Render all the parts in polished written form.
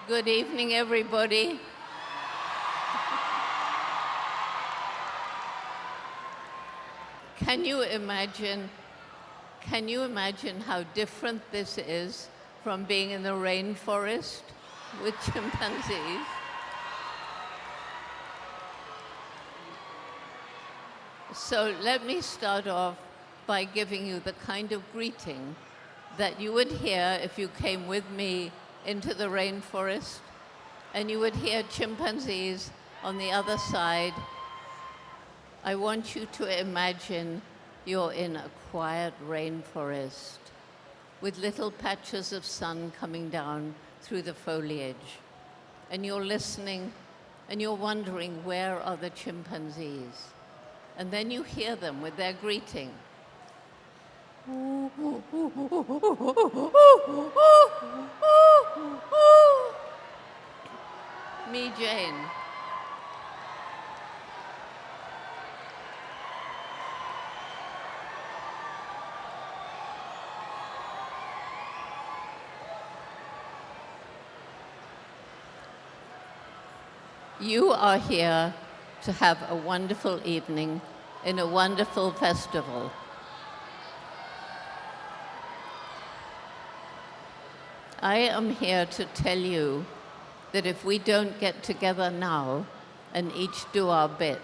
Good evening, everybody. Can you imagine how different this is from being in the rainforest with chimpanzees? So let me start off by giving you the kind of greeting that you would hear if you came with me into the rainforest, and you would hear chimpanzees on the other side. I want you to imagine you're in a quiet rainforest with little patches of sun coming down through the foliage. And you're listening and you're wondering, where are the chimpanzees? And then you hear them with their greeting. Me, Jane. You are here to have a wonderful evening in a wonderful festival. I am here to tell you that if we don't get together now and each do our bit,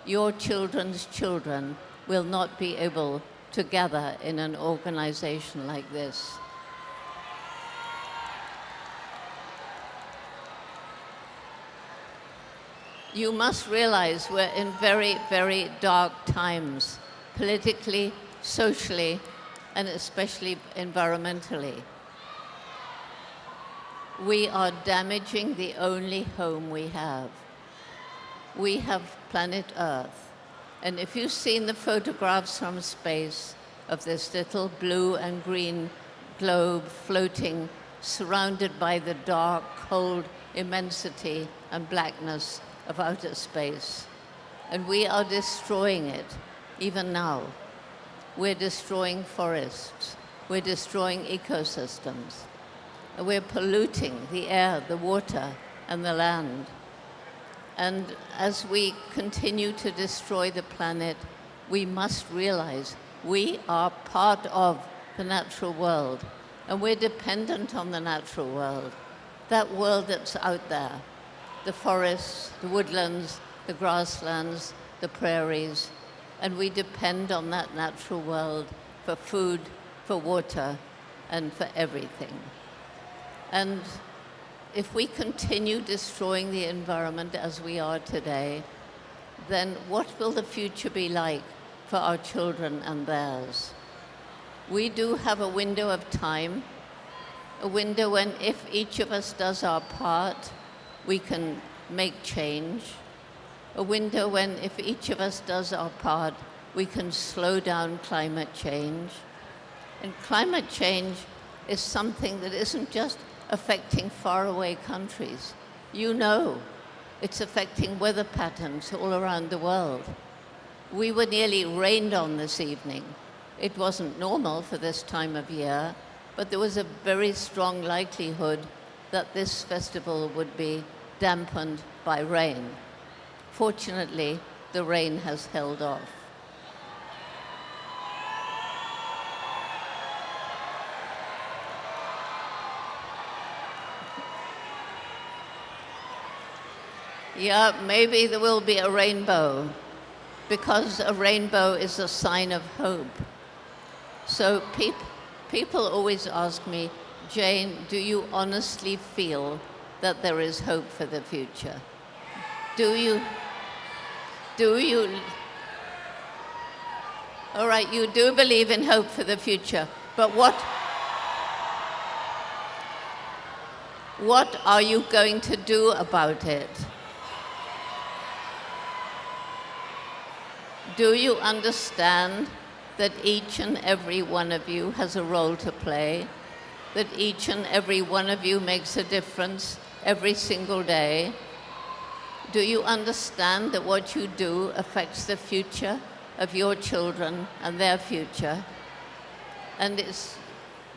your children's children will not be able to gather in an organization like this. You must realize we're in very, very dark times, politically, socially, and especially environmentally. We are damaging the only home we have. We have planet Earth. And if you've seen the photographs from space of this little blue and green globe floating, surrounded by the dark, cold immensity and blackness of outer space, and we are destroying it, even now. We're destroying forests. We're destroying ecosystems. We're polluting the air, the water, and the land. And as we continue to destroy the planet, we must realize we are part of the natural world, and we're dependent on the natural world, that world that's out there, the forests, the woodlands, the grasslands, the prairies, and we depend on that natural world for food, for water, and for everything. And if we continue destroying the environment as we are today, then what will the future be like for our children and theirs? We do have a window of time, a window when if each of us does our part, we can make change. A window when if each of us does our part, we can slow down climate change. And climate change is something that isn't just affecting faraway countries. You know, it's affecting weather patterns all around the world. We were nearly rained on this evening. It wasn't normal for this time of year, but there was a very strong likelihood that this festival would be dampened by rain. Fortunately, the rain has held off. Yeah, maybe there will be a rainbow, because a rainbow is a sign of hope. So people always ask me, Jane, do you honestly feel that there is hope for the future? Do you? All right, you do believe in hope for the future, but what are you going to do about it? Do you understand that each and every one of you has a role to play? That each and every one of you makes a difference every single day? Do you understand that what you do affects the future of your children and their future? And it's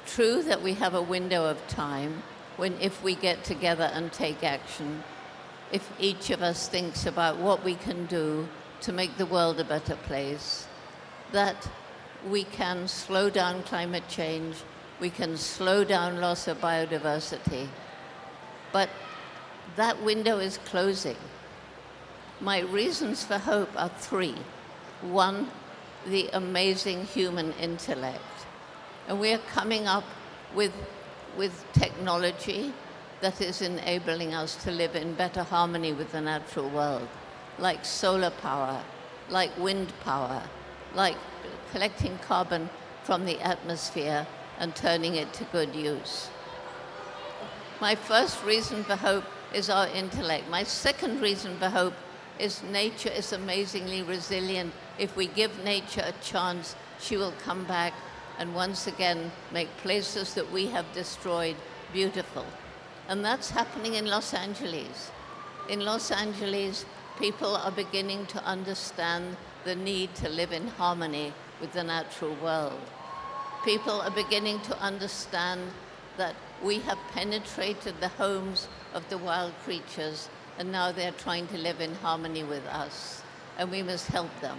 true that we have a window of time if we get together and take action, if each of us thinks about what we can do to make the world a better place, that we can slow down climate change, we can slow down loss of biodiversity. But that window is closing. My reasons for hope are three. One, the amazing human intellect. And we are coming up with technology that is enabling us to live in better harmony with the natural world, like solar power, like wind power, like collecting carbon from the atmosphere and turning it to good use. My first reason for hope is our intellect. My second reason for hope is nature is amazingly resilient. If we give nature a chance, she will come back and once again make places that we have destroyed beautiful. And that's happening in Los Angeles. In Los Angeles, people are beginning to understand the need to live in harmony with the natural world. People are beginning to understand that we have penetrated the homes of the wild creatures, and now they're trying to live in harmony with us, and we must help them.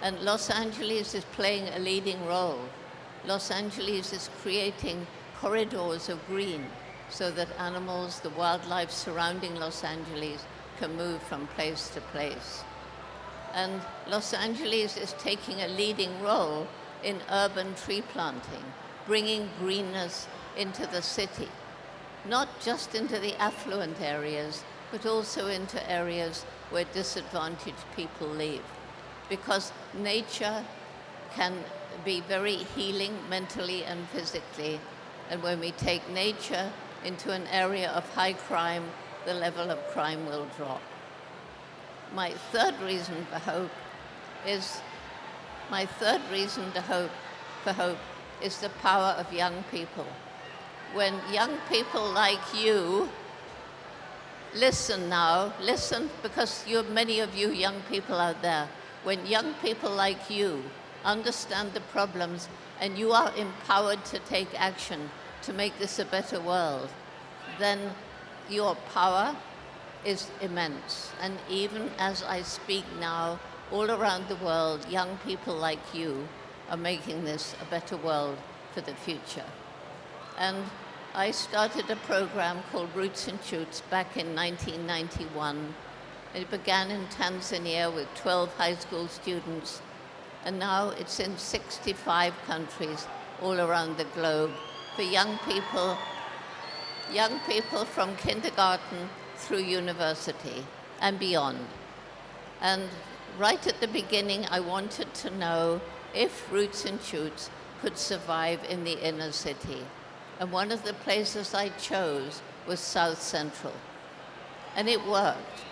And Los Angeles is playing a leading role. Los Angeles is creating corridors of green so that animals, the wildlife surrounding Los Angeles, can move from place to place. And Los Angeles is taking a leading role in urban tree planting, bringing greenness into the city, not just into the affluent areas, but also into areas where disadvantaged people live. Because nature can be very healing mentally and physically, and when we take nature into an area of high crime, the level of crime will drop. My third reason for hope is the power of young people. When young people like you, listen now, listen, because many of you young people out there, when young people like you understand the problems and you are empowered to take action to make this a better world, then your power is immense. And even as I speak now, all around the world, young people like you are making this a better world for the future. And I started a program called Roots and Shoots back in 1991. It began in Tanzania with 12 high school students, and now it's in 65 countries all around the globe for young people from kindergarten through university and beyond. And right at the beginning, I wanted to know if Roots and Shoots could survive in the inner city. And one of the places I chose was South Central. And it worked.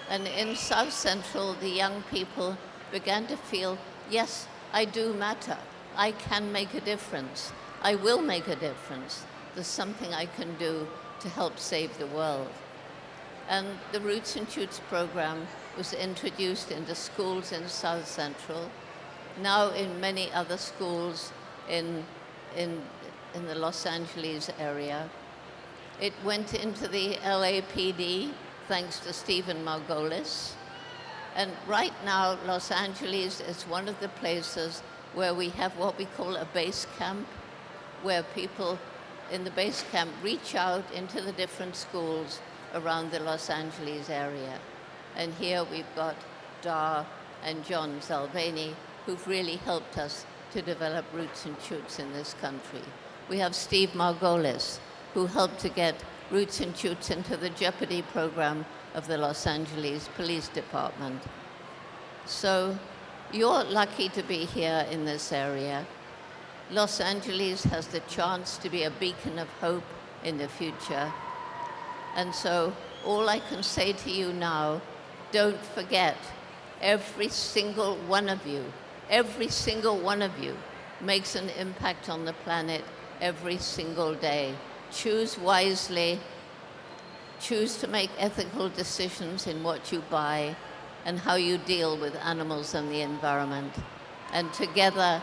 And in South Central, the young people began to feel, yes, I do matter. I can make a difference. I will make a difference. There's something I can do to help save the world. And the Roots and Shoots program was introduced into schools in South Central, now in many other schools in the Los Angeles area. It went into the LAPD, thanks to Stephen Margolis. And right now, Los Angeles is one of the places where we have what we call a base camp, where people in the base camp reach out into the different schools around the Los Angeles area. And here we've got Dar and John Zalvani, who've really helped us to develop Roots and Shoots in this country. We have Steve Margolis, who helped to get Roots and Shoots into the Jeopardy program of the Los Angeles Police Department. So you're lucky to be here in this area. Los Angeles has the chance to be a beacon of hope in the future. And so all I can say to you now, don't forget, every single one of you makes an impact on the planet every single day. Choose wisely, choose to make ethical decisions in what you buy and how you deal with animals and the environment. And together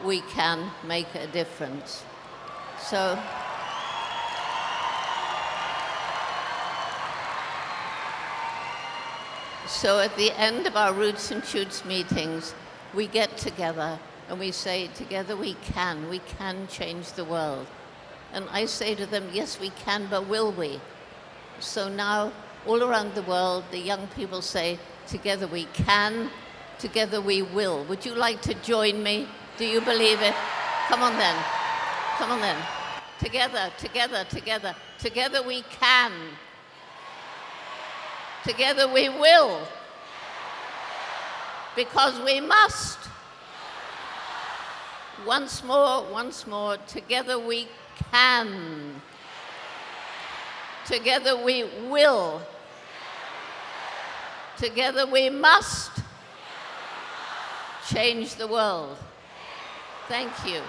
we can make a difference. So So at the end of our Roots and Shoots meetings, we get together and we say, together we can change the world. And I say to them, yes, we can, but will we? So now, all around the world, the young people say, together we can, together we will. Would you like to join me? Do you believe it? Come on then. Come on then. Together, together, together. Together we can. Together we will. Because we must. Once more, together we can. Together we will. Together we must change the world. Thank you.